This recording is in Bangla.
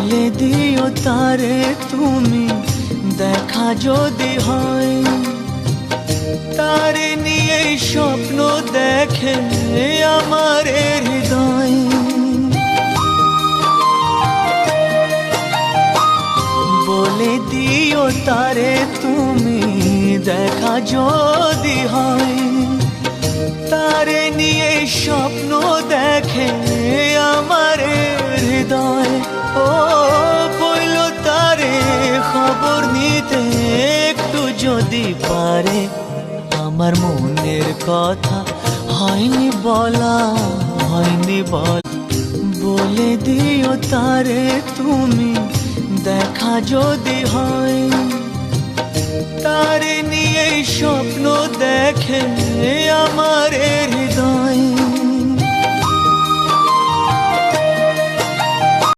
বলে দিও তারে তুমি দেখা যদি হয়, তারে নিয়ে স্বপ্ন দেখে আমার হৃদয়। বলে দিও তারে তুমি দেখা যদি হয়, তারে নিয়ে স্বপ্ন দেখে আমার হৃদয়। ও বইল তারে খবর নিতে একটু যদি পারে, আমার মনের কথা হয়নি বলা, হয়নি বলা। বলে দিও তারে তুমি দেখা যদি হয়, তারে নিয়ে স্বপ্ন দেখে আমার হৃদয়।